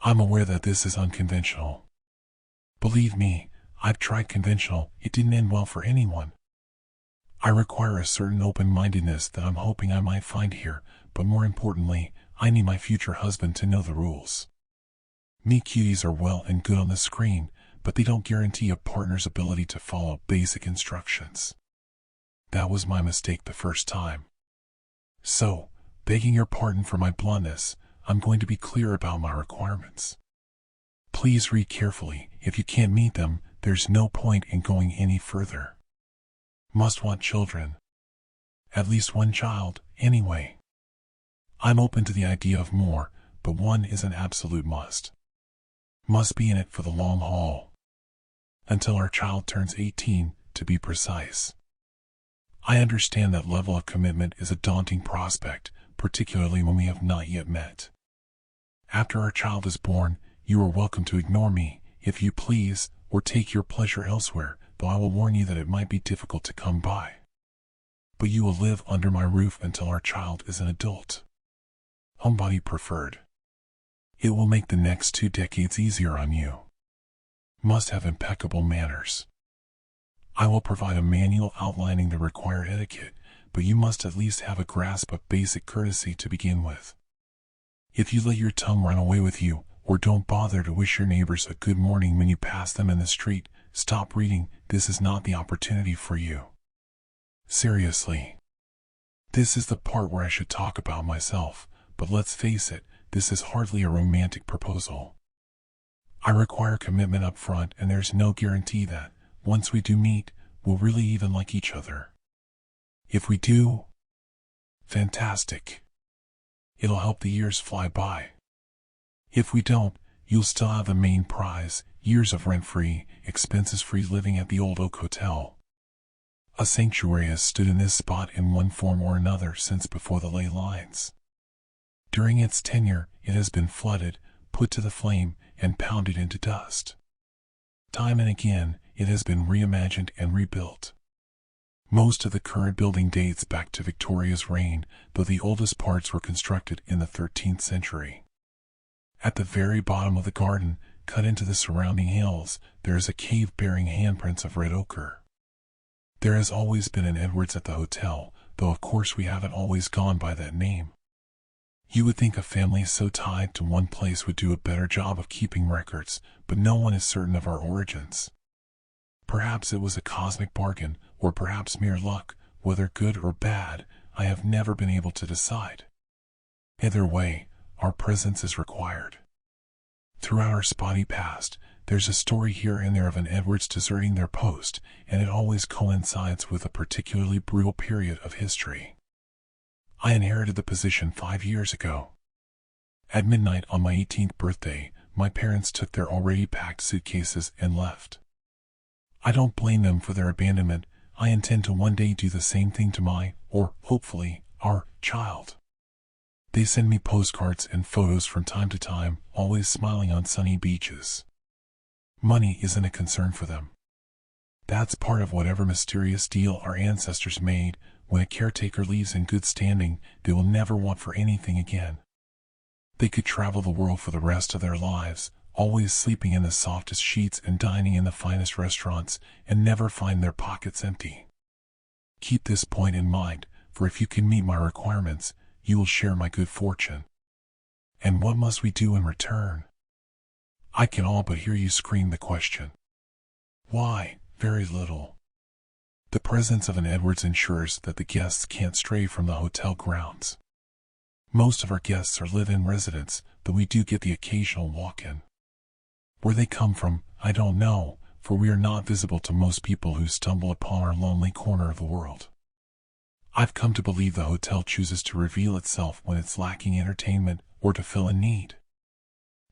I'm aware that this is unconventional. Believe me, I've tried conventional, it didn't end well for anyone. I require a certain open-mindedness that I'm hoping I might find here, but more importantly, I need my future husband to know the rules. Meet cuties are well and good on the screen, but they don't guarantee a partner's ability to follow basic instructions. That was my mistake the first time. So, begging your pardon for my bluntness, I'm going to be clear about my requirements. Please read carefully. If you can't meet them, there's no point in going any further. Must want children. At least one child, anyway. I'm open to the idea of more, but one is an absolute must. Must be in it for the long haul. Until our child turns 18, to be precise. I understand that level of commitment is a daunting prospect, particularly when we have not yet met. After our child is born, you are welcome to ignore me, if you please, or take your pleasure elsewhere, though I will warn you that it might be difficult to come by. But you will live under my roof until our child is an adult. Homebody preferred. It will make the next 2 decades easier on you. Must have impeccable manners. I will provide a manual outlining the required etiquette, but you must at least have a grasp of basic courtesy to begin with. If you let your tongue run away with you, or don't bother to wish your neighbors a good morning when you pass them in the street, stop reading. This is not the opportunity for you. Seriously. This is the part where I should talk about myself, but let's face it, this is hardly a romantic proposal. I require commitment up front, and there's no guarantee that, once we do meet, we'll really even like each other. If we do, fantastic. It'll help the years fly by. If we don't, you'll still have the main prize, years of rent-free, expenses-free living at the Old Oak Hotel. A sanctuary has stood in this spot in one form or another since before the ley lines. During its tenure, it has been flooded, put to the flame, and pounded into dust. Time and again, it has been reimagined and rebuilt. Most of the current building dates back to Victoria's reign, though the oldest parts were constructed in the 13th century. At the very bottom of the garden, cut into the surrounding hills, there is a cave bearing handprints of red ochre. There has always been an Edwards at the hotel, though of course we haven't always gone by that name. You would think a family so tied to one place would do a better job of keeping records, but no one is certain of our origins. Perhaps it was a cosmic bargain, or perhaps mere luck, whether good or bad, I have never been able to decide. Either way, our presence is required. Throughout our spotty past, there's a story here and there of an Edwards deserting their post, and it always coincides with a particularly brutal period of history. I inherited the position 5 years ago. At midnight on my 18th birthday, my parents took their already packed suitcases and left. I don't blame them for their abandonment. I intend to one day do the same thing to my, or hopefully, our child. They send me postcards and photos from time to time, always smiling on sunny beaches. Money isn't a concern for them. That's part of whatever mysterious deal our ancestors made. When a caretaker leaves in good standing, they will never want for anything again. They could travel the world for the rest of their lives, always sleeping in the softest sheets and dining in the finest restaurants, and never find their pockets empty. Keep this point in mind, for if you can meet my requirements, you will share my good fortune. And what must we do in return? I can all but hear you scream the question. Why, very little. The presence of an Edwards ensures that the guests can't stray from the hotel grounds. Most of our guests are live-in residents, but we do get the occasional walk-in. Where they come from, I don't know, for we are not visible to most people who stumble upon our lonely corner of the world. I've come to believe the hotel chooses to reveal itself when it's lacking entertainment or to fill a need.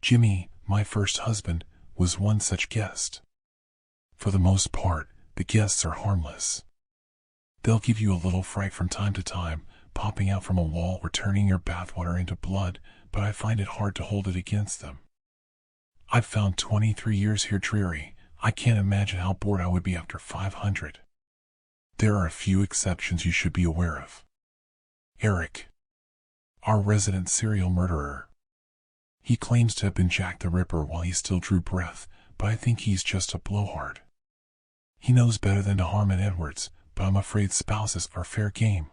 Jimmy, my first husband, was one such guest. For the most part, the guests are harmless. They'll give you a little fright from time to time, popping out from a wall or turning your bathwater into blood, but I find it hard to hold it against them. I've found 23 years here dreary. I can't imagine how bored I would be after 500. There are a few exceptions you should be aware of. Eric, our resident serial murderer. He claims to have been Jack the Ripper while he still drew breath, but I think he's just a blowhard. He knows better than to harm Edwards, but I'm afraid spouses are fair game.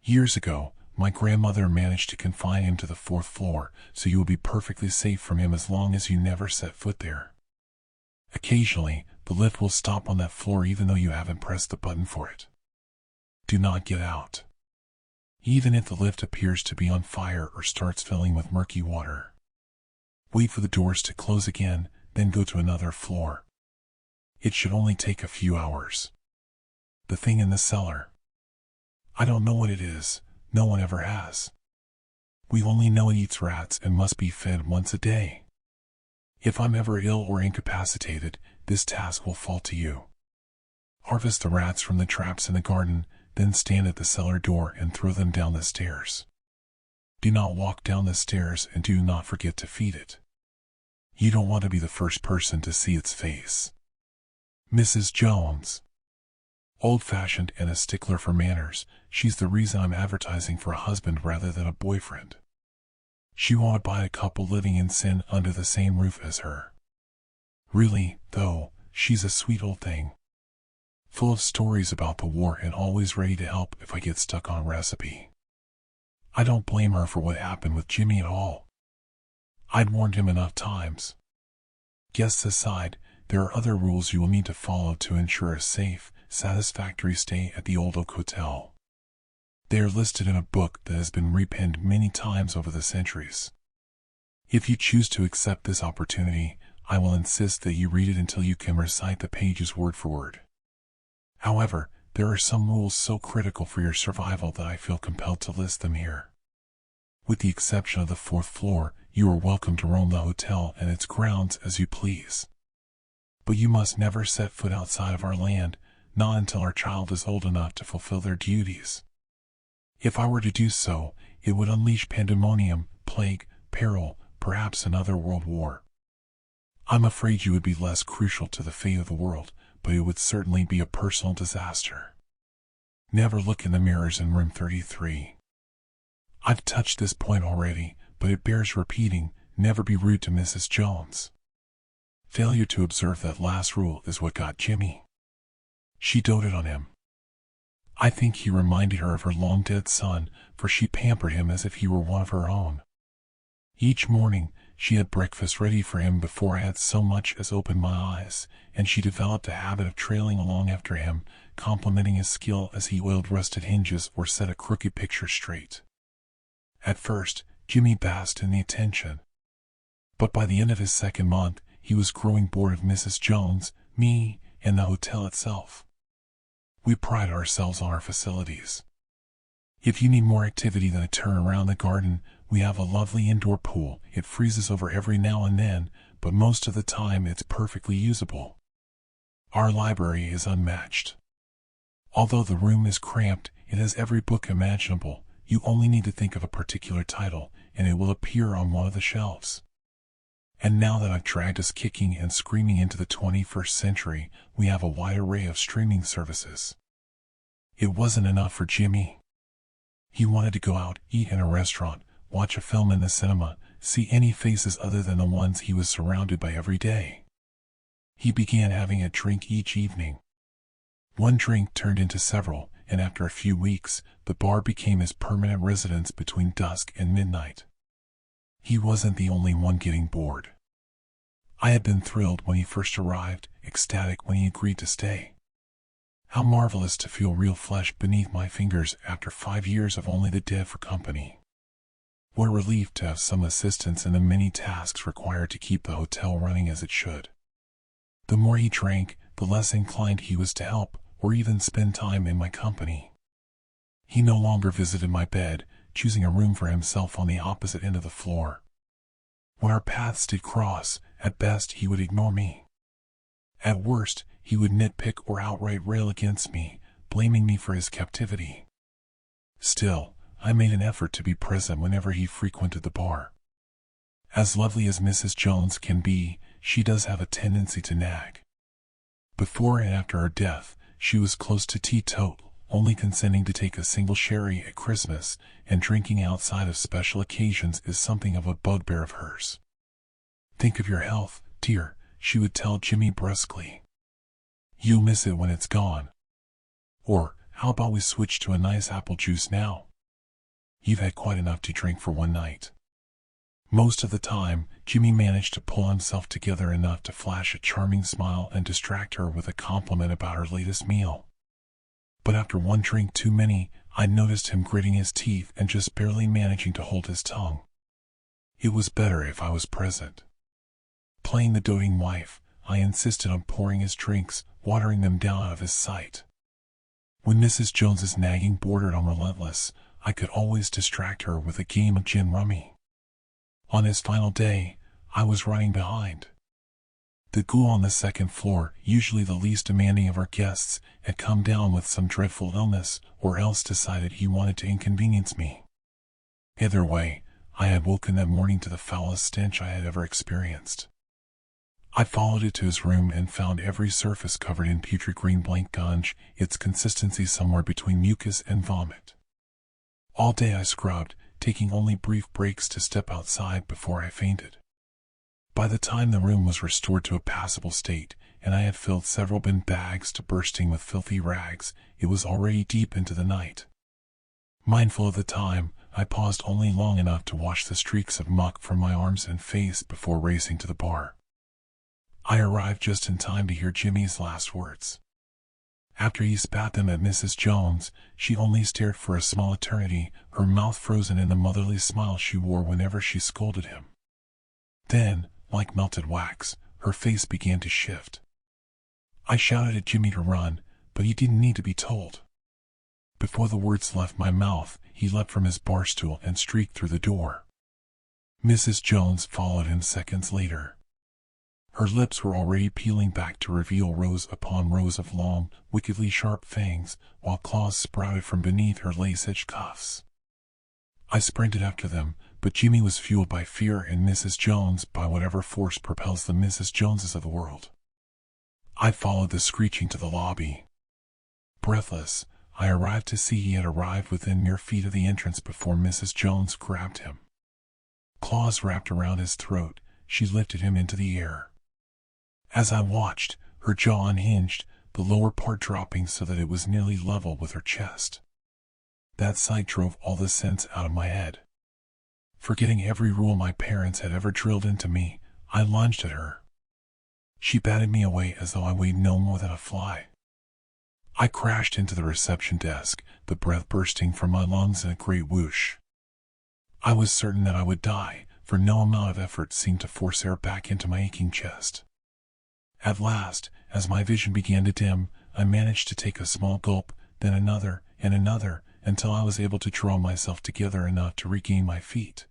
Years ago, my grandmother managed to confine him to the 4th floor, so you will be perfectly safe from him as long as you never set foot there. Occasionally, the lift will stop on that floor even though you haven't pressed the button for it. Do not get out. Even if the lift appears to be on fire or starts filling with murky water. Wait for the doors to close again, then go to another floor. It should only take a few hours. The thing in the cellar. I don't know what it is, no one ever has. We only know it eats rats and must be fed once a day. If I'm ever ill or incapacitated, this task will fall to you. Harvest the rats from the traps in the garden, then stand at the cellar door and throw them down the stairs. Do not walk down the stairs and do not forget to feed it. You don't want to be the first person to see its face. Mrs. Jones. Old-fashioned and a stickler for manners, she's the reason I'm advertising for a husband rather than a boyfriend. She won't buy a couple living in sin under the same roof as her. Really, though, she's a sweet old thing. Full of stories about the war and always ready to help if I get stuck on a recipe. I don't blame her for what happened with Jimmy at all. I'd warned him enough times. Guests aside, there are other rules you will need to follow to ensure a safe, satisfactory stay at the Old Oak Hotel. They are listed in a book that has been repenned many times over the centuries. If you choose to accept this opportunity, I will insist that you read it until you can recite the pages word for word. However, there are some rules so critical for your survival that I feel compelled to list them here. With the exception of the 4th floor, you are welcome to roam the hotel and its grounds as you please. But you must never set foot outside of our land, not until our child is old enough to fulfill their duties. If I were to do so, it would unleash pandemonium, plague, peril, perhaps another world war. I'm afraid you would be less crucial to the fate of the world, but it would certainly be a personal disaster. Never look in the mirrors in room 33. I've touched this point already, but it bears repeating, never be rude to Mrs. Jones. Failure to observe that last rule is what got Jimmy. She doted on him. I think he reminded her of her long-dead son, for she pampered him as if he were one of her own. Each morning, she had breakfast ready for him before I had so much as opened my eyes, and she developed a habit of trailing along after him, complimenting his skill as he oiled rusted hinges or set a crooked picture straight. At first, Jimmy basked in the attention. But by the end of his 2nd month, he was growing bored of Mrs. Jones, me, and the hotel itself. We pride ourselves on our facilities. If you need more activity than a turn around the garden, we have a lovely indoor pool. It freezes over every now and then, but most of the time it's perfectly usable. Our library is unmatched. Although the room is cramped, it has every book imaginable. You only need to think of a particular title, and it will appear on one of the shelves. And now that I've dragged us kicking and screaming into the 21st century, we have a wide array of streaming services. It wasn't enough for Jimmy. He wanted to go out, eat in a restaurant, watch a film in the cinema, see any faces other than the ones he was surrounded by every day. He began having a drink each evening. One drink turned into several, and after a few weeks, the bar became his permanent residence between dusk and midnight. He wasn't the only one getting bored. I had been thrilled when he first arrived, ecstatic when he agreed to stay. How marvelous to feel real flesh beneath my fingers after 5 years of only the dead for company. What a relief to have some assistance in the many tasks required to keep the hotel running as it should. The more he drank, the less inclined he was to help, or even spend time in my company. He no longer visited my bed, choosing a room for himself on the opposite end of the floor. When our paths did cross, at best he would ignore me. At worst, he would nitpick or outright rail against me, blaming me for his captivity. Still, I made an effort to be present whenever he frequented the bar. As lovely as Mrs. Jones can be, she does have a tendency to nag. Before and after her death, she was close to teetotal, only consenting to take a single sherry at Christmas and drinking outside of special occasions is something of a bugbear of hers. "Think of your health, dear," she would tell Jimmy brusquely. "You'll miss it when it's gone. Or, how about we switch to a nice apple juice now? You've had quite enough to drink for one night." Most of the time, Jimmy managed to pull himself together enough to flash a charming smile and distract her with a compliment about her latest meal. But after one drink too many, I noticed him gritting his teeth and just barely managing to hold his tongue. It was better if I was present. Playing the doting wife, I insisted on pouring his drinks, watering them down out of his sight. When Mrs. Jones's nagging bordered on relentless, I could always distract her with a game of gin rummy. On his final day, I was running behind. The ghoul on the second floor, usually the least demanding of our guests, had come down with some dreadful illness, or else decided he wanted to inconvenience me. Either way, I had woken that morning to the foulest stench I had ever experienced. I followed it to his room and found every surface covered in putrid green blancmange, its consistency somewhere between mucus and vomit. All day I scrubbed, taking only brief breaks to step outside before I fainted. By the time the room was restored to a passable state, and I had filled several bin bags to bursting with filthy rags, it was already deep into the night. Mindful of the time, I paused only long enough to wash the streaks of muck from my arms and face before racing to the bar. I arrived just in time to hear Jimmy's last words. After he spat them at Mrs. Jones, she only stared for a small eternity, her mouth frozen in the motherly smile she wore whenever she scolded him. Then, like melted wax, her face began to shift. I shouted at Jimmy to run, but he didn't need to be told. Before the words left my mouth, he leapt from his bar stool and streaked through the door. Mrs. Jones followed him seconds later. Her lips were already peeling back to reveal rows upon rows of long, wickedly sharp fangs, while claws sprouted from beneath her lace-edged cuffs. I sprinted after them, but Jimmy was fueled by fear and Mrs. Jones by whatever force propels the Mrs. Joneses of the world. I followed the screeching to the lobby. Breathless, I arrived to see he had arrived within mere feet of the entrance before Mrs. Jones grabbed him. Claws wrapped around his throat, she lifted him into the air. As I watched, her jaw unhinged, the lower part dropping so that it was nearly level with her chest. That sight drove all the sense out of my head. Forgetting every rule my parents had ever drilled into me, I lunged at her. She batted me away as though I weighed no more than a fly. I crashed into the reception desk, the breath bursting from my lungs in a great whoosh. I was certain that I would die, for no amount of effort seemed to force air back into my aching chest. At last, as my vision began to dim, I managed to take a small gulp, then another, and another, until I was able to draw myself together enough to regain my feet.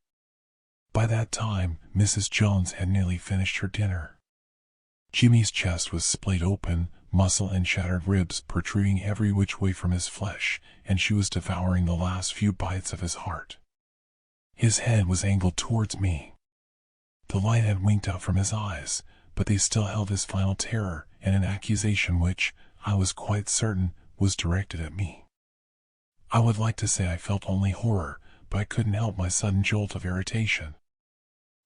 By that time, Mrs. Jones had nearly finished her dinner. Jimmy's chest was splayed open, muscle and shattered ribs protruding every which way from his flesh, and she was devouring the last few bites of his heart. His head was angled towards me. The light had winked out from his eyes, but they still held his final terror and an accusation which, I was quite certain, was directed at me. I would like to say I felt only horror, but I couldn't help my sudden jolt of irritation.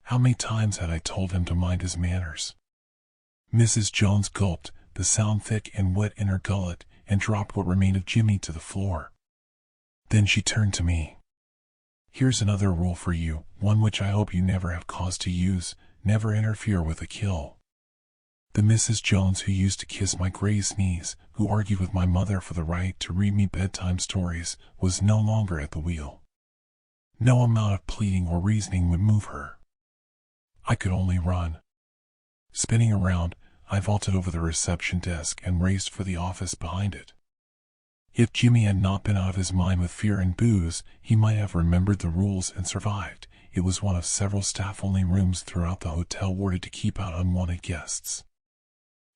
How many times had I told him to mind his manners? Mrs. Jones gulped, the sound thick and wet in her gullet, and dropped what remained of Jimmy to the floor. Then she turned to me. "Here's another rule for you, one which I hope you never have cause to use: never interfere with a kill." The Mrs. Jones who used to kiss my grazed knees, who argued with my mother for the right to read me bedtime stories, was no longer at the wheel. No amount of pleading or reasoning would move her. I could only run. Spinning around, I vaulted over the reception desk and raced for the office behind it. If Jimmy had not been out of his mind with fear and booze, he might have remembered the rules and survived. It was one of several staff-only rooms throughout the hotel warded to keep out unwanted guests.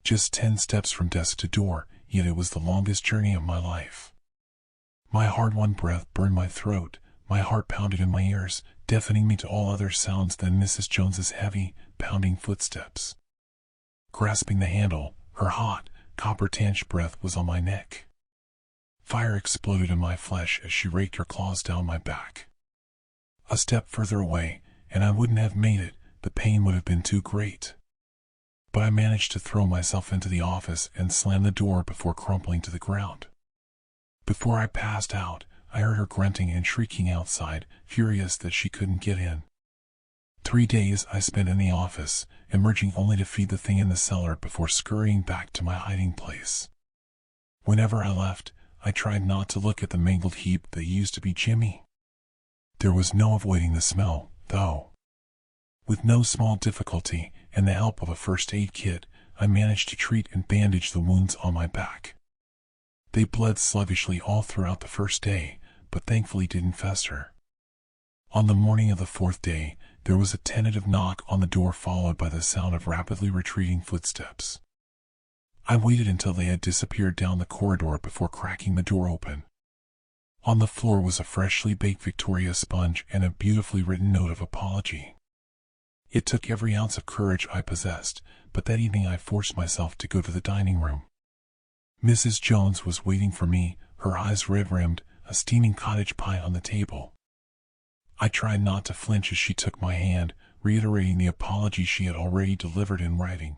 Just 10 steps from desk to door, yet it was the longest journey of my life. My hard-won breath burned my throat, my heart pounded in my ears, deafening me to all other sounds than Mrs. Jones's heavy, pounding footsteps. Grasping the handle, her hot, copper-tinged breath was on my neck. Fire exploded in my flesh as she raked her claws down my back. A step further away, and I wouldn't have made it. The pain would have been too great. But I managed to throw myself into the office and slam the door before crumpling to the ground. Before I passed out, I heard her grunting and shrieking outside, furious that she couldn't get in. 3 days I spent in the office, emerging only to feed the thing in the cellar before scurrying back to my hiding place. Whenever I left, I tried not to look at the mangled heap that used to be Jimmy. There was no avoiding the smell, though. With no small difficulty, and the help of a first aid kit, I managed to treat and bandage the wounds on my back. They bled sluggishly all throughout the first day, but thankfully didn't fester. On the morning of the 4th day, there was a tentative knock on the door followed by the sound of rapidly retreating footsteps. I waited until they had disappeared down the corridor before cracking the door open. On the floor was a freshly baked Victoria sponge and a beautifully written note of apology. It took every ounce of courage I possessed, but that evening I forced myself to go to the dining room. Mrs. Jones was waiting for me, her eyes red-rimmed, a steaming cottage pie on the table. I tried not to flinch as she took my hand, reiterating the apology she had already delivered in writing.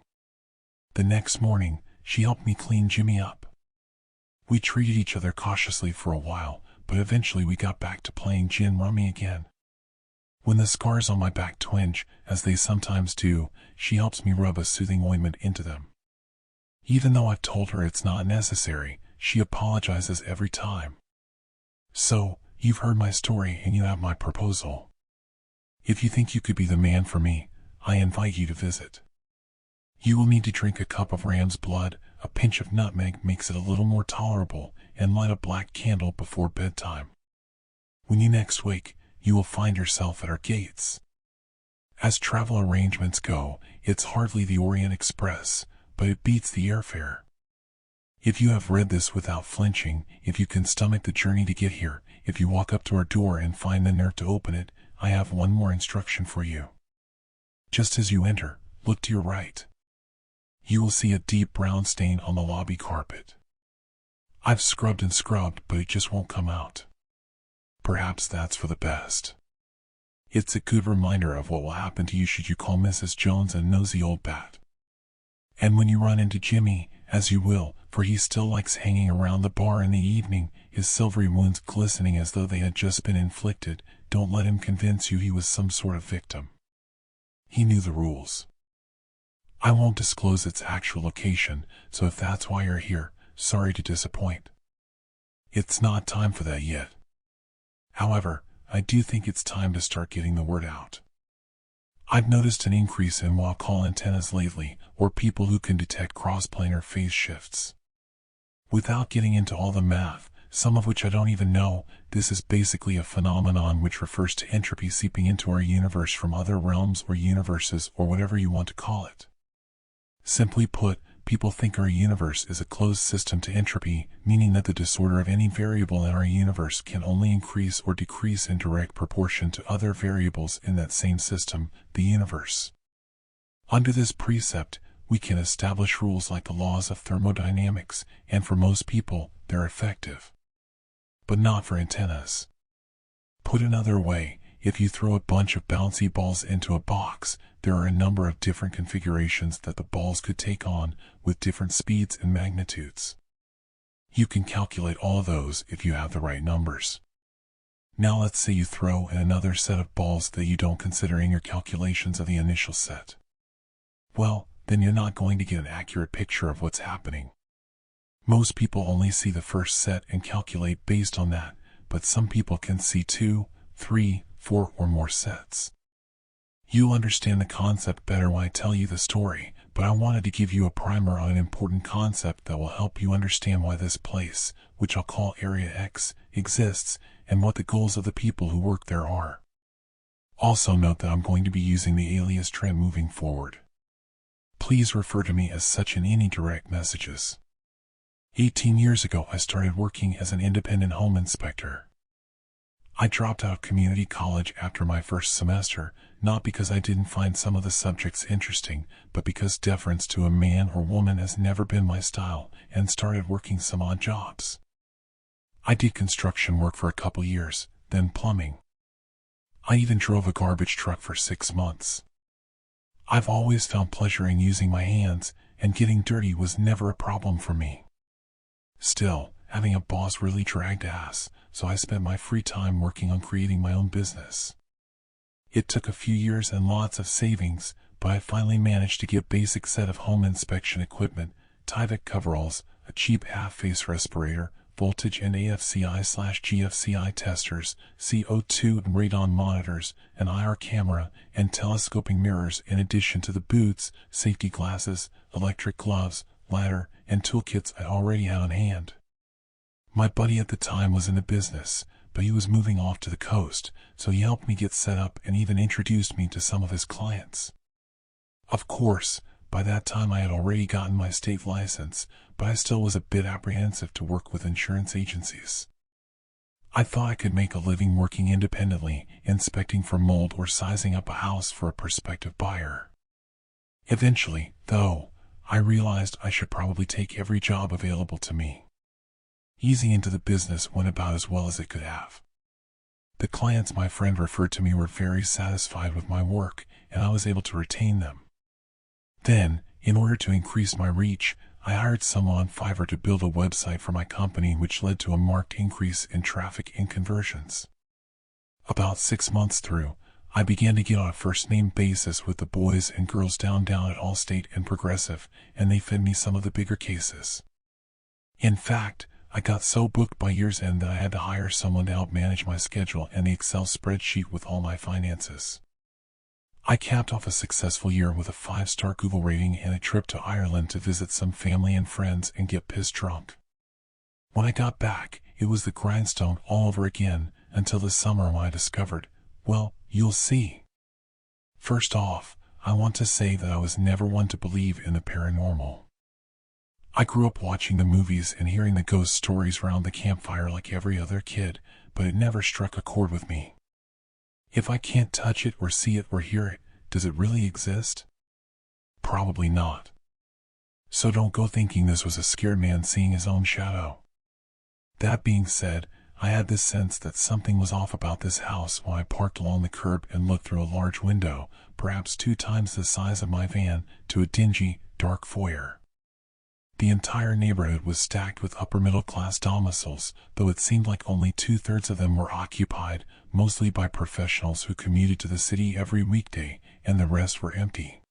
The next morning, she helped me clean Jimmy up. We treated each other cautiously for a while, but eventually we got back to playing gin rummy again. When the scars on my back twinge, as they sometimes do, she helps me rub a soothing ointment into them. Even though I've told her it's not necessary, she apologizes every time. So, you've heard my story and you have my proposal. If you think you could be the man for me, I invite you to visit. You will need to drink a cup of ram's blood, a pinch of nutmeg makes it a little more tolerable, and light a black candle before bedtime. When you next wake, you will find yourself at our gates. As travel arrangements go, it's hardly the Orient Express, but it beats the airfare. If you have read this without flinching, if you can stomach the journey to get here, if you walk up to our door and find the nerve to open it, I have one more instruction for you. Just as you enter, look to your right. You will see a deep brown stain on the lobby carpet. I've scrubbed and scrubbed, but it just won't come out. Perhaps that's for the best. It's a good reminder of what will happen to you should you call Mrs. Jones a nosy old bat. And when you run into Jimmy, as you will, for he still likes hanging around the bar in the evening, his silvery wounds glistening as though they had just been inflicted, don't let him convince you he was some sort of victim. He knew the rules. I won't disclose its actual location, so if that's why you're here, sorry to disappoint. It's not time for that yet. However, I do think it's time to start getting the word out. I've noticed an increase in what I'll call antennas lately, or people who can detect cross-planar phase shifts. Without getting into all the math, some of which I don't even know, this is basically a phenomenon which refers to entropy seeping into our universe from other realms or universes or whatever you want to call it. Simply put, people think our universe is a closed system to entropy, meaning that the disorder of any variable in our universe can only increase or decrease in direct proportion to other variables in that same system, the universe. Under this precept, we can establish rules like the laws of thermodynamics, and for most people, they're effective. But not for antennas. Put another way, if you throw a bunch of bouncy balls into a box, there are a number of different configurations that the balls could take on, with different speeds and magnitudes. You can calculate all of those if you have the right numbers. Now let's say you throw in another set of balls that you don't consider in your calculations of the initial set. Well, then you're not going to get an accurate picture of what's happening. Most people only see the first set and calculate based on that, but some people can see 2, 3, 4 or more sets. You'll understand the concept better when I tell you the story, but I wanted to give you a primer on an important concept that will help you understand why this place, which I'll call Area X, exists, and what the goals of the people who work there are. Also note that I'm going to be using the alias Trent moving forward. Please refer to me as such in any direct messages. 18 years ago I started working as an independent home inspector. I dropped out of community college after my first semester, not because I didn't find some of the subjects interesting, but because deference to a man or woman has never been my style, and started working some odd jobs. I did construction work for a couple years, then plumbing. I even drove a garbage truck for 6 months. I've always found pleasure in using my hands, and getting dirty was never a problem for me. Still, having a boss really dragged ass, so I spent my free time working on creating my own business. It took a few years and lots of savings, but I finally managed to get a basic set of home inspection equipment, Tyvek coveralls, a cheap half-face respirator, voltage and AFCI/GFCI testers, CO2 and radon monitors, an IR camera, and telescoping mirrors in addition to the boots, safety glasses, electric gloves, ladder, and toolkits I already had on hand. My buddy at the time was in the business, but he was moving off to the coast, so he helped me get set up and even introduced me to some of his clients. Of course, by that time I had already gotten my state license, but I still was a bit apprehensive to work with insurance agencies. I thought I could make a living working independently, inspecting for mold or sizing up a house for a prospective buyer. Eventually, though, I realized I should probably take every job available to me. Easing into the business went about as well as it could have. The clients my friend referred to me were very satisfied with my work, and I was able to retain them. Then, in order to increase my reach, I hired someone on Fiverr to build a website for my company, which led to a marked increase in traffic and conversions. About 6 months through, I began to get on a first-name basis with the boys and girls down at Allstate and Progressive, and they fed me some of the bigger cases. In fact, I got so booked by year's end that I had to hire someone to help manage my schedule and the Excel spreadsheet with all my finances. I capped off a successful year with a 5-star Google rating and a trip to Ireland to visit some family and friends and get pissed drunk. When I got back, it was the grindstone all over again, until the summer when I discovered, well, you'll see. First off, I want to say that I was never one to believe in the paranormal. I grew up watching the movies and hearing the ghost stories around the campfire like every other kid, but it never struck a chord with me. If I can't touch it or see it or hear it, does it really exist? Probably not. So don't go thinking this was a scared man seeing his own shadow. That being said, I had this sense that something was off about this house when I parked along the curb and looked through a large window, perhaps 2 times the size of my van, to a dingy, dark foyer. The entire neighborhood was stacked with upper-middle-class domiciles, though it seemed like only 2/3 of them were occupied, mostly by professionals who commuted to the city every weekday, and the rest were empty.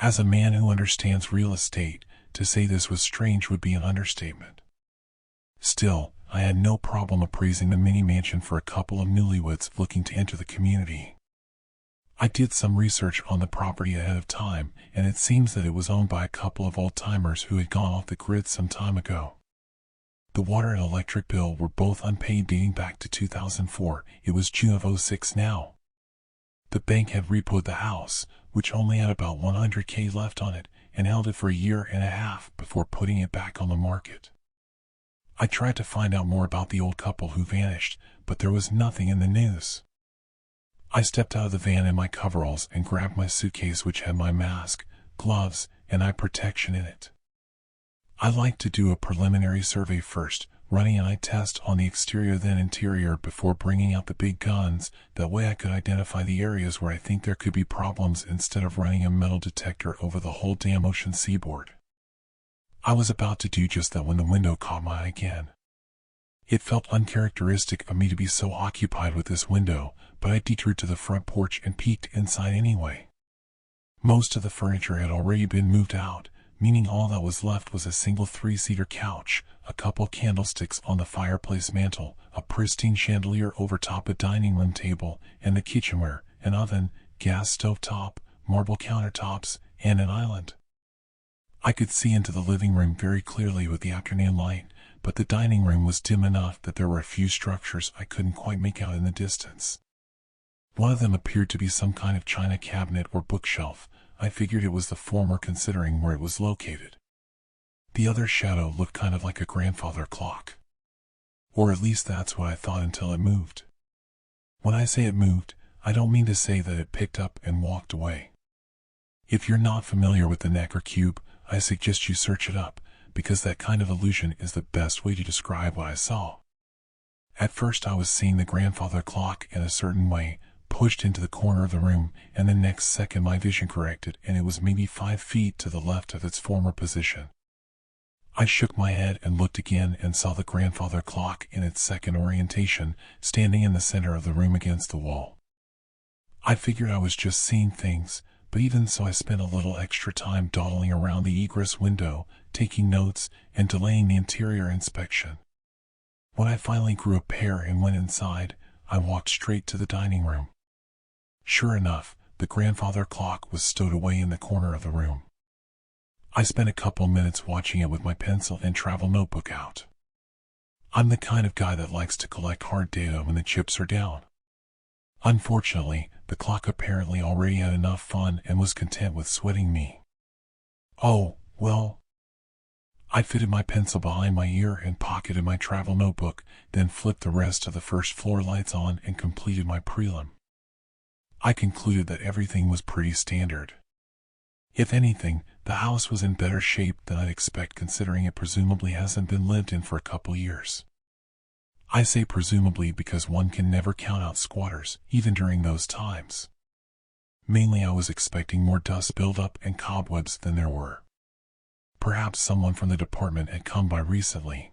As a man who understands real estate, to say this was strange would be an understatement. Still, I had no problem appraising the mini-mansion for a couple of newlyweds looking to enter the community. I did some research on the property ahead of time, and it seems that it was owned by a couple of old-timers who had gone off the grid some time ago. The water and electric bill were both unpaid dating back to 2004. It was June of '06 now. The bank had repoed the house, which only had about $100K left on it, and held it for a year and a half before putting it back on the market. I tried to find out more about the old couple who vanished, but there was nothing in the news. I stepped out of the van in my coveralls and grabbed my suitcase, which had my mask, gloves, and eye protection in it. I like to do a preliminary survey first, running an eye test on the exterior then interior before bringing out the big guns. That way I could identify the areas where I think there could be problems instead of running a metal detector over the whole damn ocean seaboard. I was about to do just that when the window caught my eye again. It felt uncharacteristic of me to be so occupied with this window, but I detoured to the front porch and peeked inside anyway. Most of the furniture had already been moved out, meaning all that was left was a single 3-seater couch, a couple candlesticks on the fireplace mantel, a pristine chandelier over top a dining room table, and the kitchenware, an oven, gas stove top, marble countertops, and an island. I could see into the living room very clearly with the afternoon light, but the dining room was dim enough that there were a few structures I couldn't quite make out in the distance. One of them appeared to be some kind of china cabinet or bookshelf. I figured it was the former considering where it was located. The other shadow looked kind of like a grandfather clock. Or at least that's what I thought until it moved. When I say it moved, I don't mean to say that it picked up and walked away. If you're not familiar with the Necker cube, I suggest you search it up, because that kind of illusion is the best way to describe what I saw. At first I was seeing the grandfather clock in a certain way, pushed into the corner of the room, and the next second my vision corrected and it was maybe 5 feet to the left of its former position. I shook my head and looked again and saw the grandfather clock in its second orientation, standing in the center of the room against the wall. I figured I was just seeing things, but even so I spent a little extra time dawdling around the egress window, taking notes, and delaying the interior inspection. When I finally grew a pair and went inside, I walked straight to the dining room. Sure enough, the grandfather clock was stowed away in the corner of the room. I spent a couple minutes watching it with my pencil and travel notebook out. I'm the kind of guy that likes to collect hard data when the chips are down. Unfortunately, the clock apparently already had enough fun and was content with sweating me. Oh, well. I fitted my pencil behind my ear and pocketed my travel notebook, then flipped the rest of the first floor lights on and completed my prelim. I concluded that everything was pretty standard. If anything, the house was in better shape than I'd expect considering it presumably hasn't been lived in for a couple years. I say presumably because one can never count out squatters, even during those times. Mainly I was expecting more dust buildup and cobwebs than there were. Perhaps someone from the department had come by recently.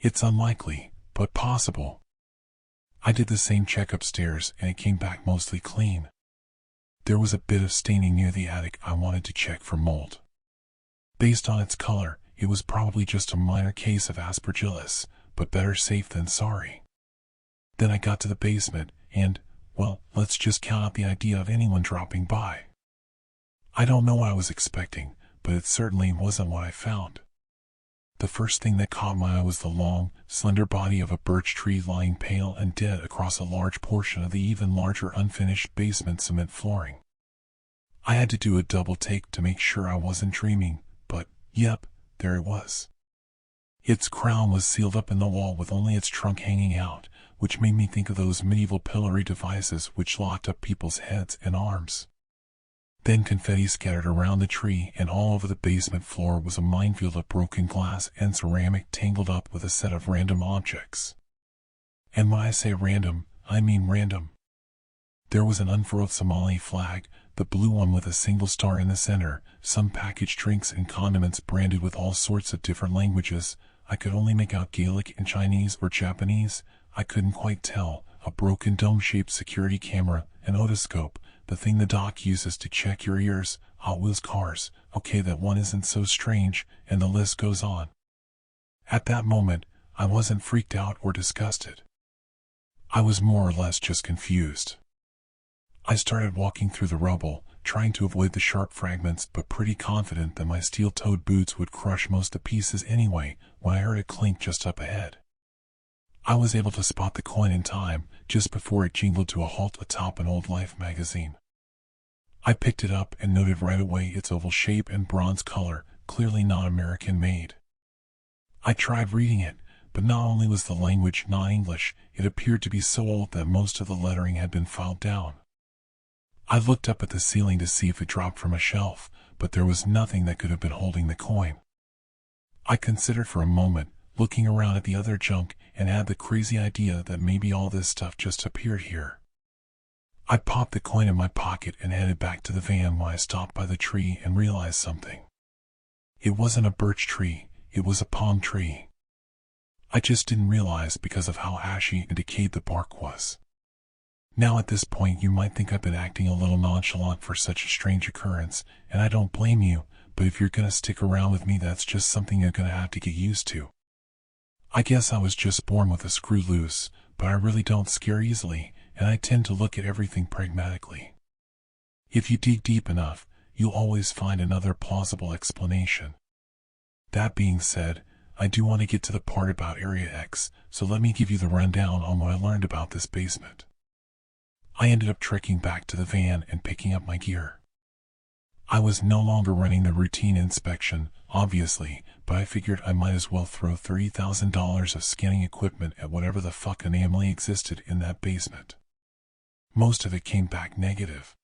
It's unlikely, but possible. I did the same check upstairs and it came back mostly clean. There was a bit of staining near the attic I wanted to check for mold. Based on its color, it was probably just a minor case of aspergillus, but better safe than sorry. Then I got to the basement and, well, let's just count out the idea of anyone dropping by. I don't know what I was expecting, but it certainly wasn't what I found. The first thing that caught my eye was the long, slender body of a birch tree lying pale and dead across a large portion of the even larger unfinished basement cement flooring. I had to do a double take to make sure I wasn't dreaming, but, yep, there it was. Its crown was sealed up in the wall with only its trunk hanging out, which made me think of those medieval pillory devices which locked up people's heads and arms. Then confetti scattered around the tree and all over the basement floor was a minefield of broken glass and ceramic tangled up with a set of random objects. And when I say random, I mean random. There was an unfurled Somali flag, the blue one with a single star in the center, some packaged drinks and condiments branded with all sorts of different languages. I could only make out Gaelic and Chinese or Japanese, I couldn't quite tell, a broken dome-shaped security camera, an otoscope, the thing the doc uses to check your ears, Hot Wheels cars, okay that one isn't so strange, and the list goes on. At that moment, I wasn't freaked out or disgusted. I was more or less just confused. I started walking through the rubble, trying to avoid the sharp fragments but pretty confident that my steel-toed boots would crush most of the pieces anyway when I heard a clink just up ahead. I was able to spot the coin in time, just before it jingled to a halt atop an old Life magazine. I picked it up and noted right away its oval shape and bronze color, clearly not American-made. I tried reading it, but not only was the language not English, it appeared to be so old that most of the lettering had been filed down. I looked up at the ceiling to see if it dropped from a shelf, but there was nothing that could have been holding the coin. I considered for a moment, looking around at the other junk, and had the crazy idea that maybe all this stuff just appeared here. I popped the coin in my pocket and headed back to the van when I stopped by the tree and realized something. It wasn't a birch tree, it was a palm tree. I just didn't realize because of how ashy and decayed the bark was. Now at this point you might think I've been acting a little nonchalant for such a strange occurrence, and I don't blame you, but if you're gonna stick around with me that's just something you're gonna have to get used to. I guess I was just born with a screw loose, but I really don't scare easily, and I tend to look at everything pragmatically. If you dig deep enough, you'll always find another plausible explanation. That being said, I do want to get to the part about Area X, so let me give you the rundown on what I learned about this basement. I ended up trekking back to the van and picking up my gear. I was no longer running the routine inspection, obviously, but I figured I might as well throw $30,000 of scanning equipment at whatever the fuck anomaly existed in that basement. Most of it came back negative.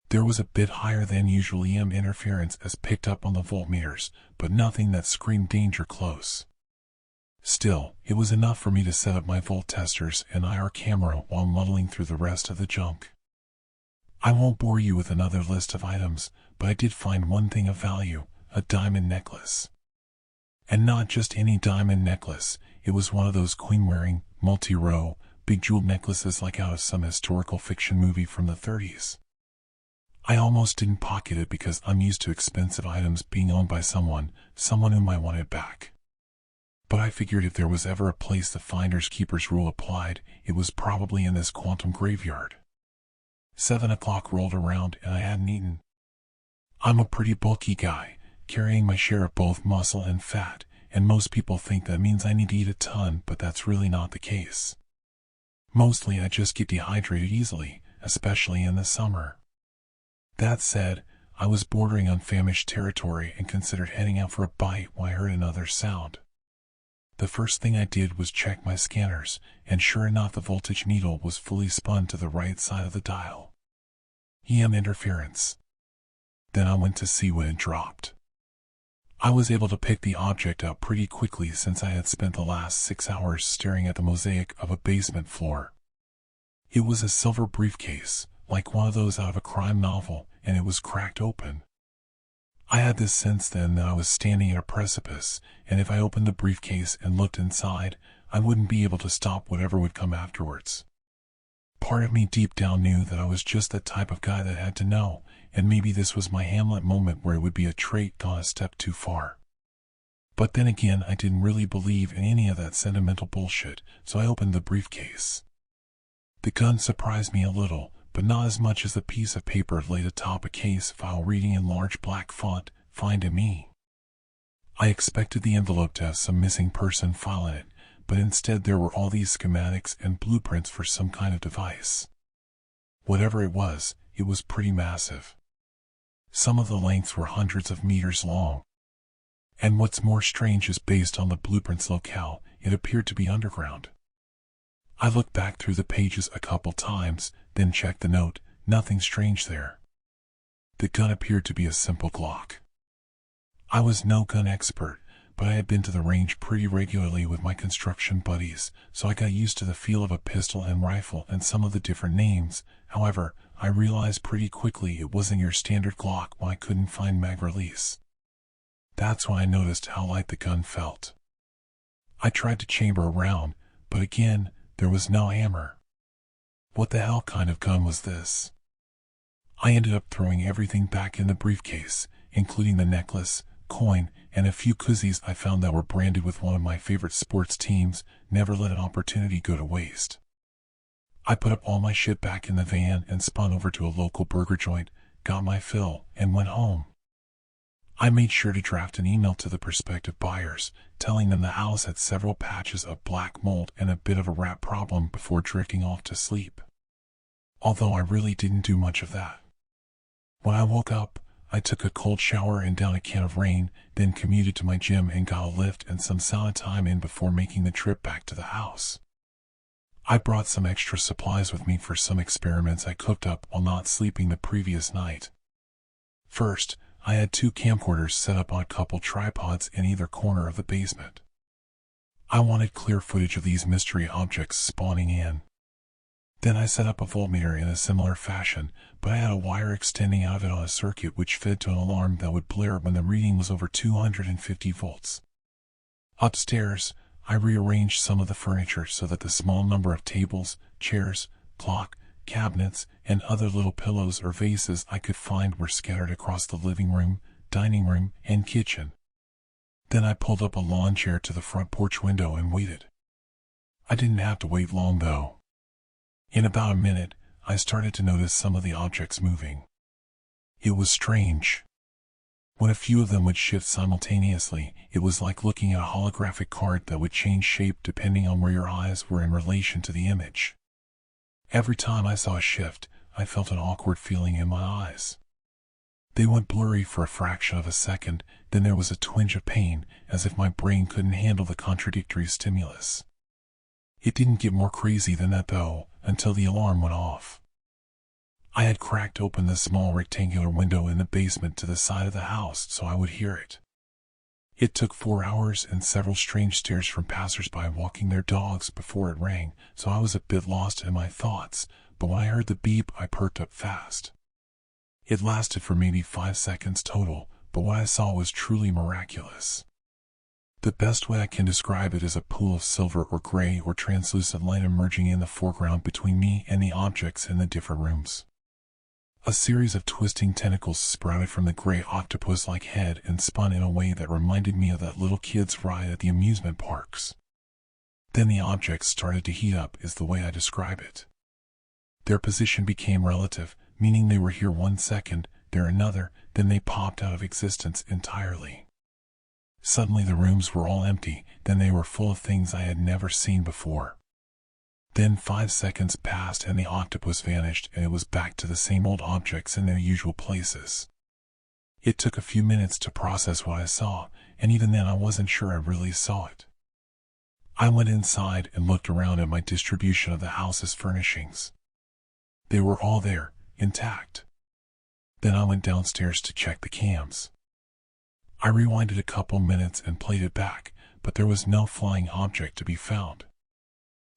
There was a bit higher than usual EM interference as picked up on the voltmeters, but nothing that screamed danger close. Still, it was enough for me to set up my volt testers and IR camera while muddling through the rest of the junk. I won't bore you with another list of items, but I did find one thing of value, a diamond necklace. And not just any diamond necklace, it was one of those queen-wearing, multi-row, big jeweled necklaces like out of some historical fiction movie from the 30s. I almost didn't pocket it because I'm used to expensive items being owned by someone whom I wanted back. But I figured if there was ever a place the finders keepers rule applied, it was probably in this quantum graveyard. 7 o'clock rolled around and I hadn't eaten. I'm a pretty bulky guy, carrying my share of both muscle and fat, and most people think that means I need to eat a ton, but that's really not the case. Mostly I just get dehydrated easily, especially in the summer. That said, I was bordering on famished territory and considered heading out for a bite when I heard another sound. The first thing I did was check my scanners, and sure enough the voltage needle was fully spun to the right side of the dial. EM interference. Then I went to see what had dropped. I was able to pick the object out pretty quickly since I had spent the last 6 hours staring at the mosaic of a basement floor. It was a silver briefcase, like one of those out of a crime novel, and it was cracked open. I had this sense then that I was standing at a precipice, and if I opened the briefcase and looked inside, I wouldn't be able to stop whatever would come afterwards. Part of me deep down knew that I was just that type of guy that had to know, and maybe this was my Hamlet moment where it would be a trait gone a step too far. But then again, I didn't really believe in any of that sentimental bullshit, so I opened the briefcase. The gun surprised me a little, but not as much as the piece of paper laid atop a case file reading in large black font, "Find me." I expected the envelope to have some missing person file in it, but instead there were all these schematics and blueprints for some kind of device. Whatever it was pretty massive. Some of the lengths were hundreds of meters long. And what's more strange is based on the blueprint's locale, it appeared to be underground. I looked back through the pages a couple times, then checked the note, nothing strange there. The gun appeared to be a simple Glock. I was no gun expert, but I had been to the range pretty regularly with my construction buddies, so I got used to the feel of a pistol and rifle and some of the different names. However, I realized pretty quickly it wasn't your standard Glock when I couldn't find mag release. That's when I noticed how light the gun felt. I tried to chamber a round, but again, there was no hammer. What the hell kind of gun was this? I ended up throwing everything back in the briefcase, including the necklace, coin, and a few koozies I found that were branded with one of my favorite sports teams. Never let an opportunity go to waste. I put up all my shit back in the van and spun over to a local burger joint, got my fill, and went home. I made sure to draft an email to the prospective buyers, telling them the house had several patches of black mold and a bit of a rat problem before drifting off to sleep. Although I really didn't do much of that. When I woke up, I took a cold shower and down a can of rain, then commuted to my gym and got a lift and some sauna time in before making the trip back to the house. I brought some extra supplies with me for some experiments I cooked up while not sleeping the previous night. First, I had 2 camcorders set up on a couple tripods in either corner of the basement. I wanted clear footage of these mystery objects spawning in. Then I set up a voltmeter in a similar fashion, but I had a wire extending out of it on a circuit which fed to an alarm that would blare when the reading was over 250 volts. Upstairs, I rearranged some of the furniture so that the small number of tables, chairs, clock, cabinets, and other little pillows or vases I could find were scattered across the living room, dining room, and kitchen. Then I pulled up a lawn chair to the front porch window and waited. I didn't have to wait long though. In about a minute, I started to notice some of the objects moving. It was strange. When a few of them would shift simultaneously, it was like looking at a holographic card that would change shape depending on where your eyes were in relation to the image. Every time I saw a shift, I felt an awkward feeling in my eyes. They went blurry for a fraction of a second, then there was a twinge of pain, as if my brain couldn't handle the contradictory stimulus. It didn't get more crazy than that though, until the alarm went off. I had cracked open the small rectangular window in the basement to the side of the house so I would hear it. It took 4 hours and several strange stares from passers-by walking their dogs before it rang, so I was a bit lost in my thoughts, but when I heard the beep I perked up fast. It lasted for maybe 5 seconds total, but what I saw was truly miraculous. The best way I can describe it is a pool of silver or gray or translucent light emerging in the foreground between me and the objects in the different rooms. A series of twisting tentacles sprouted from the gray octopus-like head and spun in a way that reminded me of that little kid's ride at the amusement parks. Then the objects started to heat up is the way I describe it. Their position became relative, meaning they were here 1 second, there another, then they popped out of existence entirely. Suddenly the rooms were all empty, then they were full of things I had never seen before. Then 5 seconds passed and the octopus vanished and it was back to the same old objects in their usual places. It took a few minutes to process what I saw, and even then I wasn't sure I really saw it. I went inside and looked around at my distribution of the house's furnishings. They were all there, intact. Then I went downstairs to check the cams. I rewinded a couple minutes and played it back, but there was no flying object to be found.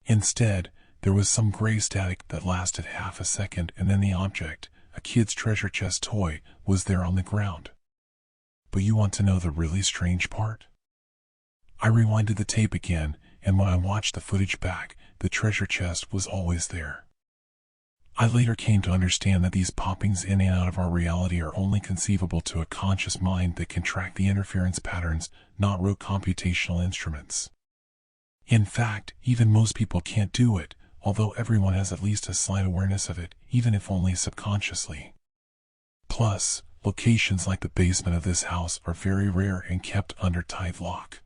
Instead, there was some gray static that lasted half a second and then the object, a kid's treasure chest toy, was there on the ground. But you want to know the really strange part? I rewinded the tape again, and when I watched the footage back, the treasure chest was always there. I later came to understand that these poppings in and out of our reality are only conceivable to a conscious mind that can track the interference patterns, not rote computational instruments. In fact, even most people can't do it, although everyone has at least a slight awareness of it, even if only subconsciously. Plus, locations like the basement of this house are very rare and kept under tight lock.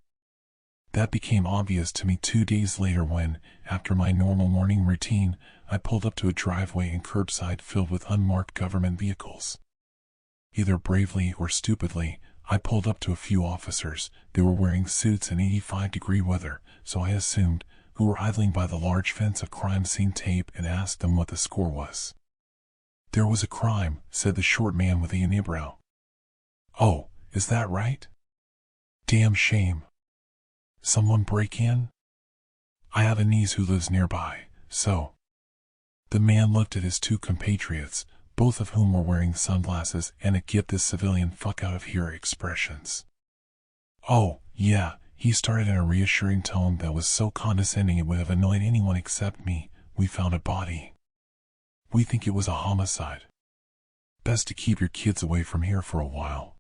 That became obvious to me 2 days later when, after my normal morning routine, I pulled up to a driveway and curbside filled with unmarked government vehicles. Either bravely or stupidly, I pulled up to a few officers. They were wearing suits in 85-degree weather, so I assumed, who were idling by the large fence of crime scene tape and asked them what the score was. "There was a crime," said the short man with the unibrow. "Oh, is that right? Damn shame. Someone break in? I have a niece who lives nearby, so." The man looked at his 2 compatriots, both of whom were wearing sunglasses and a "get this civilian fuck out of here" expressions. "Oh, yeah," he started in a reassuring tone that was so condescending it would have annoyed anyone except me. "We found a body. We think it was a homicide. Best to keep your kids away from here for a while."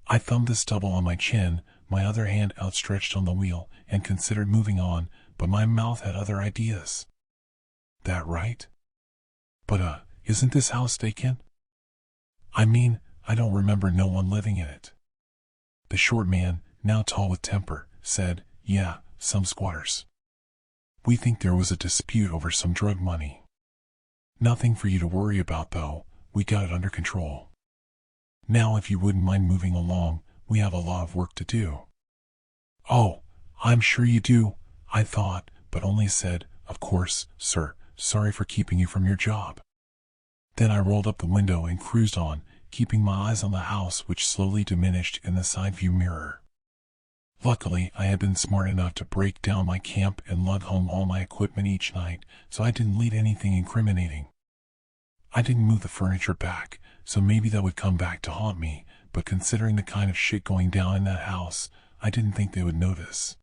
I thumbed the stubble on my chin, my other hand outstretched on the wheel, and considered moving on, but my mouth had other ideas. "That right? But isn't this house vacant? I mean, I don't remember no one living in it." The short man, now tall with temper, said, "Yeah, some squatters. We think there was a dispute over some drug money. Nothing for you to worry about though, we got it under control. Now if you wouldn't mind moving along, we have a lot of work to do." "Oh, I'm sure you do," I thought, but only said, "Of course, sir, sorry for keeping you from your job." Then I rolled up the window and cruised on, keeping my eyes on the house which slowly diminished in the side view mirror. Luckily, I had been smart enough to break down my camp and lug home all my equipment each night, so I didn't leave anything incriminating. I didn't move the furniture back, so maybe that would come back to haunt me, but considering the kind of shit going down in that house, I didn't think they would notice.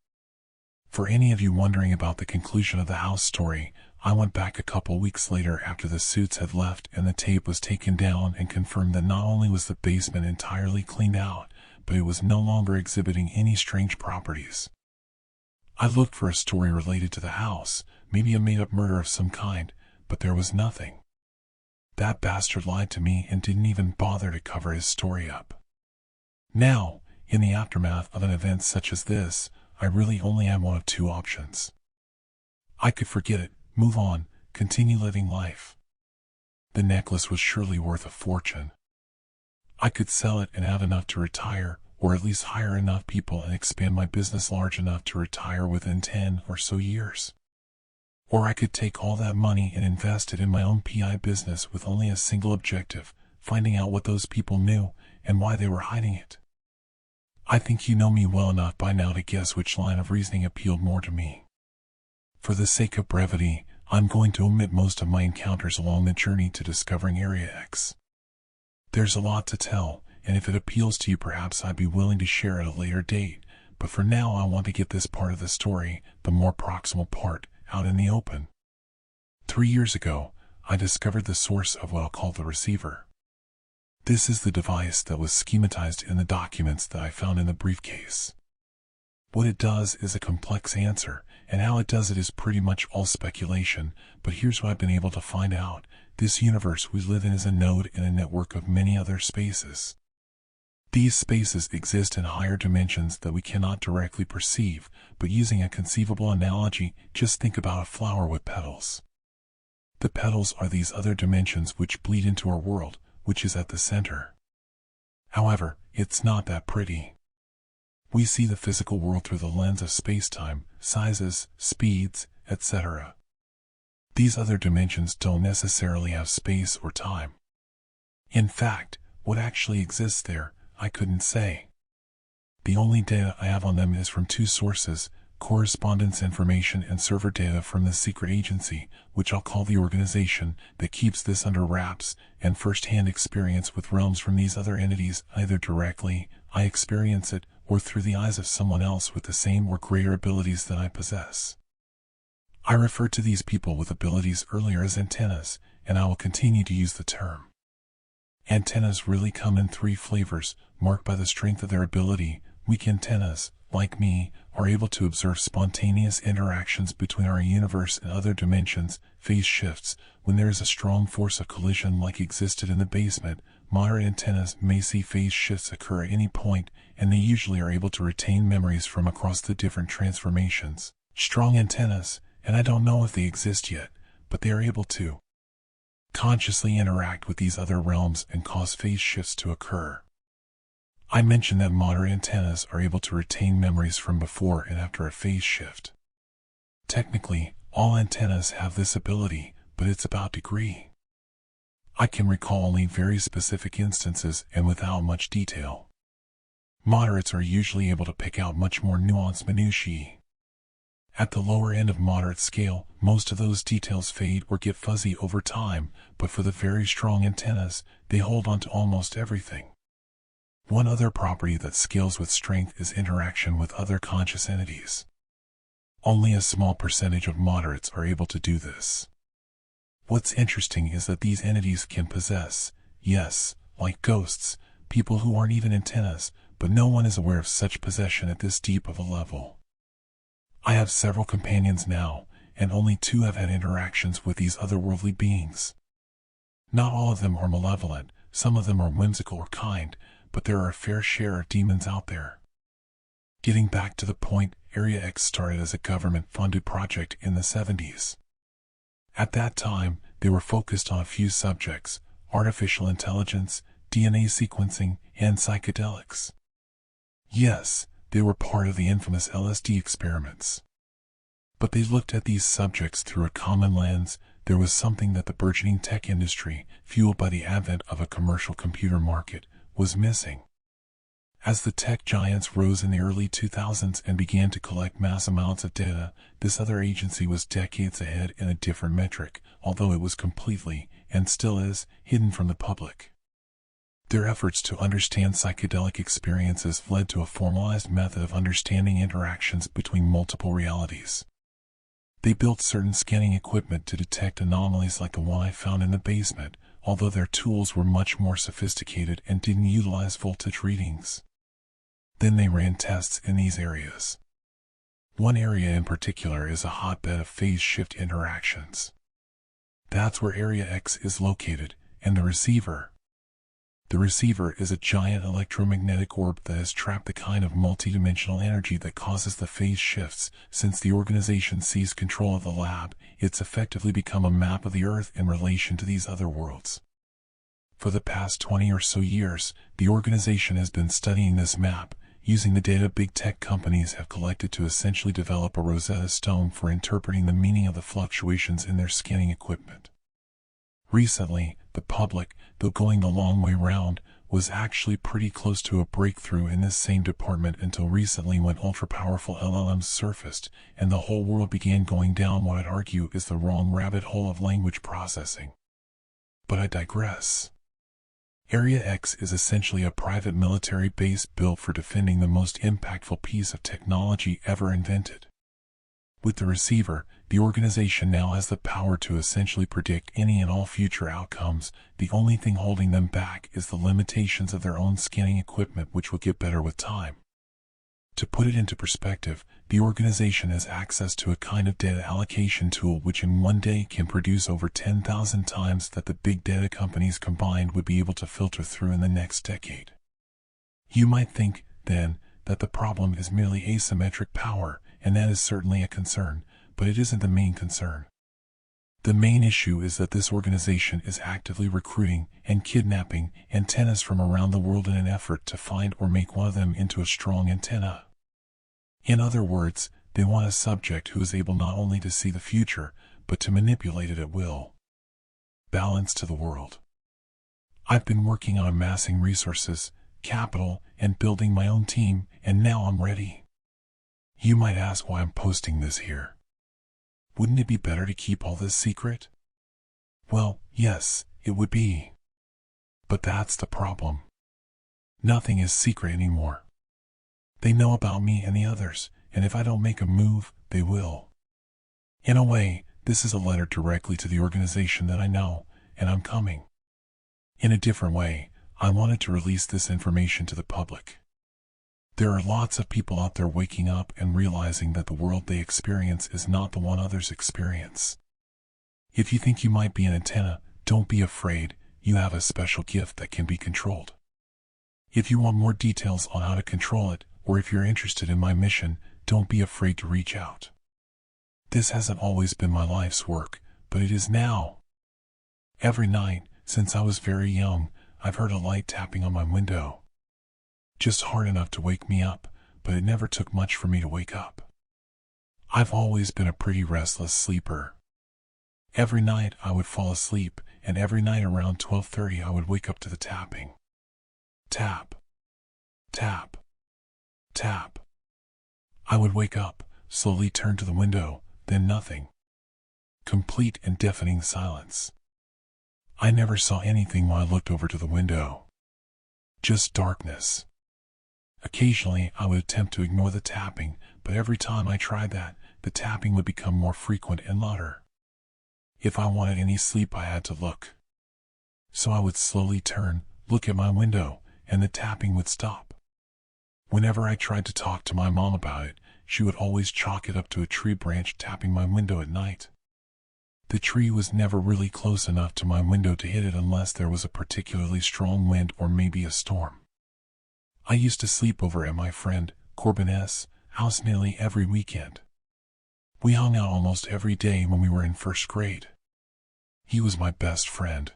For any of you wondering about the conclusion of the house story, I went back a couple weeks later after the suits had left and the tape was taken down and confirmed that not only was the basement entirely cleaned out, but it was no longer exhibiting any strange properties. I looked for a story related to the house, maybe a made-up murder of some kind, but there was nothing. That bastard lied to me and didn't even bother to cover his story up. Now, in the aftermath of an event such as this, I really only had one of 2 options. I could forget it, move on, continue living life. The necklace was surely worth a fortune. I could sell it and have enough to retire, or at least hire enough people and expand my business large enough to retire within 10 or so years. Or I could take all that money and invest it in my own PI business with only a single objective, finding out what those people knew and why they were hiding it. I think you know me well enough by now to guess which line of reasoning appealed more to me. For the sake of brevity, I'm going to omit most of my encounters along the journey to discovering Area X. There's a lot to tell, and if it appeals to you, perhaps I'd be willing to share at a later date, but for now I want to get this part of the story, the more proximal part, out in the open. 3 years ago, I discovered the source of what I'll call the receiver. This is the device that was schematized in the documents that I found in the briefcase. What it does is a complex answer, and how it does it is pretty much all speculation, but here's what I've been able to find out. This universe we live in is a node in a network of many other spaces. These spaces exist in higher dimensions that we cannot directly perceive, but using a conceivable analogy, just think about a flower with petals. The petals are these other dimensions which bleed into our world, which is at the center. However, it's not that pretty. We see the physical world through the lens of space-time, sizes, speeds, etc. These other dimensions don't necessarily have space or time. In fact, what actually exists there, I couldn't say. The only data I have on them is from 2 sources, correspondence information and server data from the secret agency, which I'll call the organization that keeps this under wraps, and first-hand experience with realms from these other entities, either directly, I experience it, or through the eyes of someone else with the same or greater abilities than I possess. I referred to these people with abilities earlier as antennas, and I will continue to use the term. Antennas really come in 3 flavors, marked by the strength of their ability. Weak antennas, like me, are able to observe spontaneous interactions between our universe and other dimensions, phase shifts, when there is a strong force of collision like existed in the basement. Moderate antennas may see phase shifts occur at any point, and they usually are able to retain memories from across the different transformations. Strong antennas, and I don't know if they exist yet, but they are able to consciously interact with these other realms and cause phase shifts to occur. I mentioned that moderate antennas are able to retain memories from before and after a phase shift. Technically, all antennas have this ability, but it's about degree. I can recall only very specific instances and without much detail. Moderates are usually able to pick out much more nuanced minutiae. At the lower end of moderate scale, most of those details fade or get fuzzy over time, but for the very strong antennas, they hold on to almost everything. One other property that scales with strength is interaction with other conscious entities. Only a small percentage of moderates are able to do this. What's interesting is that these entities can possess, yes, like ghosts, people who aren't even antennas, but no one is aware of such possession at this deep of a level. I have several companions now, and only 2 have had interactions with these otherworldly beings. Not all of them are malevolent, some of them are whimsical or kind, but there are a fair share of demons out there. Getting back to the point, Area X started as a government-funded project in the 70s. At that time, they were focused on a few subjects: artificial intelligence, DNA sequencing, and psychedelics. Yes, they were part of the infamous LSD experiments. But they looked at these subjects through a common lens. There was something that the burgeoning tech industry, fueled by the advent of a commercial computer market, was missing. As the tech giants rose in the early 2000s and began to collect mass amounts of data, this other agency was decades ahead in a different metric, although it was completely, and still is, hidden from the public. Their efforts to understand psychedelic experiences led to a formalized method of understanding interactions between multiple realities. They built certain scanning equipment to detect anomalies like the one I found in the basement, although their tools were much more sophisticated and didn't utilize voltage readings. Then they ran tests in these areas. One area in particular is a hotbed of phase shift interactions. That's where Area X is located, and the receiver. The receiver is a giant electromagnetic orb that has trapped the kind of multidimensional energy that causes the phase shifts. Since the organization seized control of the lab, it's effectively become a map of the Earth in relation to these other worlds. For the past 20 or so years, the organization has been studying this map, using the data big tech companies have collected to essentially develop a Rosetta Stone for interpreting the meaning of the fluctuations in their scanning equipment. Recently, the public, though going the long way round, was actually pretty close to a breakthrough in this same department until recently, when ultra-powerful LLMs surfaced, and the whole world began going down what I'd argue is the wrong rabbit hole of language processing. But I digress. Area X is essentially a private military base built for defending the most impactful piece of technology ever invented. With the receiver, the organization now has the power to essentially predict any and all future outcomes. The only thing holding them back is the limitations of their own scanning equipment, which will get better with time. To put it into perspective, the organization has access to a kind of data allocation tool which in one day can produce over 10,000 times that the big data companies combined would be able to filter through in the next decade. You might think, then, that the problem is merely asymmetric power, and that is certainly a concern, but it isn't the main concern. The main issue is that this organization is actively recruiting and kidnapping antennas from around the world in an effort to find or make one of them into a strong antenna. In other words, they want a subject who is able not only to see the future, but to manipulate it at will. Balance to the world. I've been working on amassing resources, capital, and building my own team, and now I'm ready. You might ask why I'm posting this here. Wouldn't it be better to keep all this secret? Well, yes, it would be. But that's the problem. Nothing is secret anymore. They know about me and the others, and if I don't make a move, they will. In a way, this is a letter directly to the organization that I know, and I'm coming. In a different way, I wanted to release this information to the public. There are lots of people out there waking up and realizing that the world they experience is not the one others experience. If you think you might be an antenna, don't be afraid, you have a special gift that can be controlled. If you want more details on how to control it, or if you're interested in my mission, don't be afraid to reach out. This hasn't always been my life's work, but it is now. Every night, since I was very young, I've heard a light tapping on my window. Just hard enough to wake me up, but it never took much for me to wake up. I've always been a pretty restless sleeper. Every night I would fall asleep, and every night around 12:30 I would wake up to the tapping. Tap. Tap. Tap. I would wake up, slowly turn to the window, then nothing. Complete and deafening silence. I never saw anything while I looked over to the window. Just darkness. Occasionally, I would attempt to ignore the tapping, but every time I tried that, the tapping would become more frequent and louder. If I wanted any sleep, I had to look. So I would slowly turn, look at my window, and the tapping would stop. Whenever I tried to talk to my mom about it, she would always chalk it up to a tree branch tapping my window at night. The tree was never really close enough to my window to hit it unless there was a particularly strong wind or maybe a storm. I used to sleep over at my friend, Corbin S., house nearly every weekend. We hung out almost every day when we were in first grade. He was my best friend.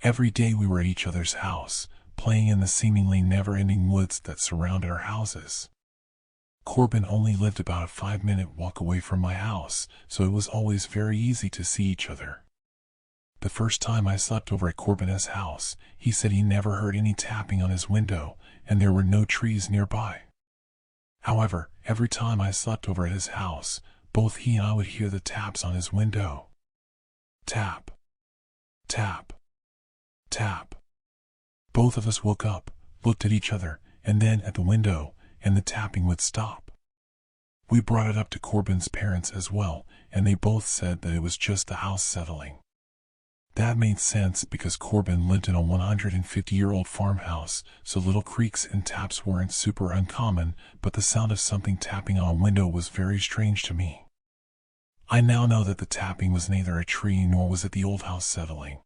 Every day we were at each other's house, playing in the seemingly never-ending woods that surrounded our houses. Corbin only lived about a 5-minute walk away from my house, so it was always very easy to see each other. The first time I slept over at Corbin's house, he said he never heard any tapping on his window, and there were no trees nearby. However, every time I slept over at his house, both he and I would hear the taps on his window. Tap. Tap. Tap. Both of us woke up, looked at each other, and then at the window, and the tapping would stop. We brought it up to Corbin's parents as well, and they both said that it was just the house settling. That made sense because Corbin lived in a 150-year-old farmhouse, so little creaks and taps weren't super uncommon, but the sound of something tapping on a window was very strange to me. I now know that the tapping was neither a tree nor was it the old house settling.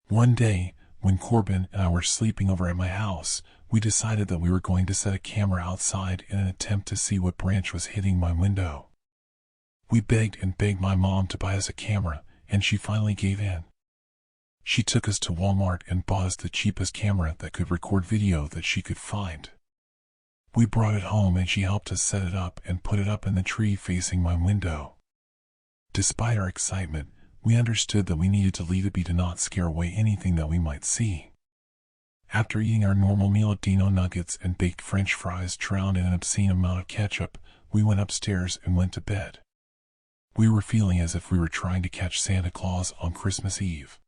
One day, when Corbin and I were sleeping over at my house, we decided that we were going to set a camera outside in an attempt to see what branch was hitting my window. We begged and begged my mom to buy us a camera, and she finally gave in. She took us to Walmart and bought us the cheapest camera that could record video that she could find. We brought it home and she helped us set it up and put it up in the tree facing my window. Despite our excitement, we understood that we needed to leave it be to not scare away anything that we might see. After eating our normal meal of Dino nuggets and baked French fries drowned in an obscene amount of ketchup, we went upstairs and went to bed. We were feeling as if we were trying to catch Santa Claus on Christmas Eve.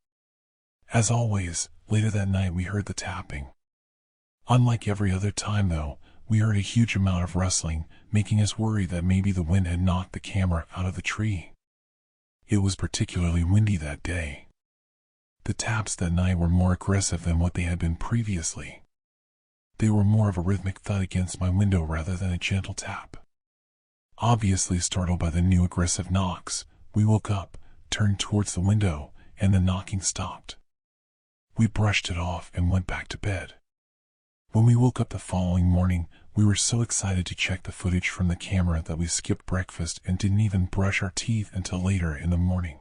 As always, later that night we heard the tapping. Unlike every other time though, we heard a huge amount of rustling, making us worry that maybe the wind had knocked the camera out of the tree. It was particularly windy that day. The taps that night were more aggressive than what they had been previously. They were more of a rhythmic thud against my window rather than a gentle tap. Obviously startled by the new aggressive knocks, we woke up, turned towards the window, and the knocking stopped. We brushed it off and went back to bed. When we woke up the following morning, we were so excited to check the footage from the camera that we skipped breakfast and didn't even brush our teeth until later in the morning.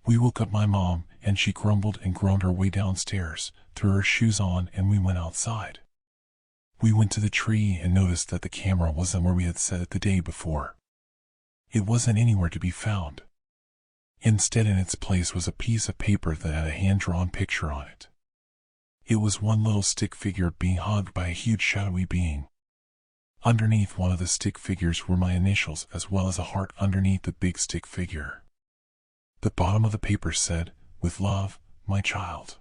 We woke up my mom, and she grumbled and groaned her way downstairs, threw her shoes on, and we went outside. We went to the tree and noticed that the camera wasn't where we had set it the day before. It wasn't anywhere to be found. Instead, in its place was a piece of paper that had a hand-drawn picture on it. It was one little stick figure being hugged by a huge shadowy being. Underneath one of the stick figures were my initials as well as a heart underneath the big stick figure. The bottom of the paper said, "With love, my child."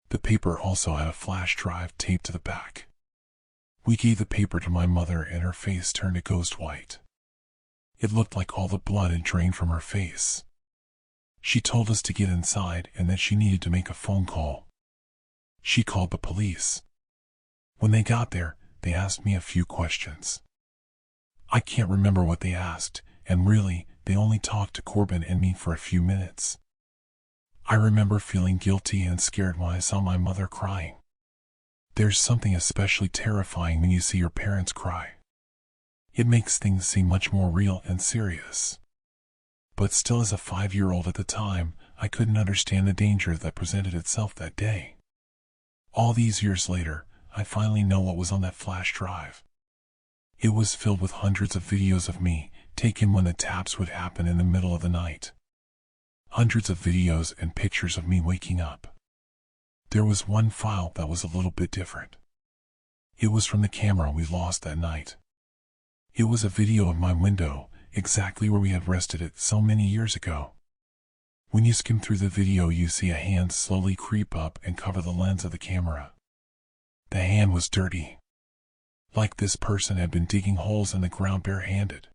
The paper also had a flash drive taped to the back. We gave the paper to my mother and her face turned a ghost white. It looked like all the blood had drained from her face. She told us to get inside and that she needed to make a phone call. She called the police. When they got there, they asked me a few questions. I can't remember what they asked, and really, they only talked to Corbin and me for a few minutes. I remember feeling guilty and scared when I saw my mother crying. There's something especially terrifying when you see your parents cry. It makes things seem much more real and serious. But still, as a 5-year-old at the time, I couldn't understand the danger that presented itself that day. All these years later, I finally know what was on that flash drive. It was filled with hundreds of videos of me, taken when the taps would happen in the middle of the night. Hundreds of videos and pictures of me waking up. There was one file that was a little bit different. It was from the camera we lost that night. It was a video of my window, exactly where we had rested it so many years ago. When you skim through the video, you see a hand slowly creep up and cover the lens of the camera. The hand was dirty. Like this person had been digging holes in the ground barehanded.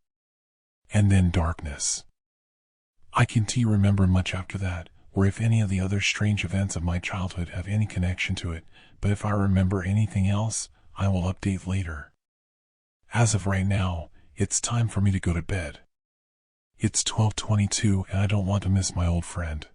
And then darkness. I can't remember much after that, or if any of the other strange events of my childhood have any connection to it, but if I remember anything else, I will update later. As of right now, it's time for me to go to bed. It's 12:22 and I don't want to miss my old friend.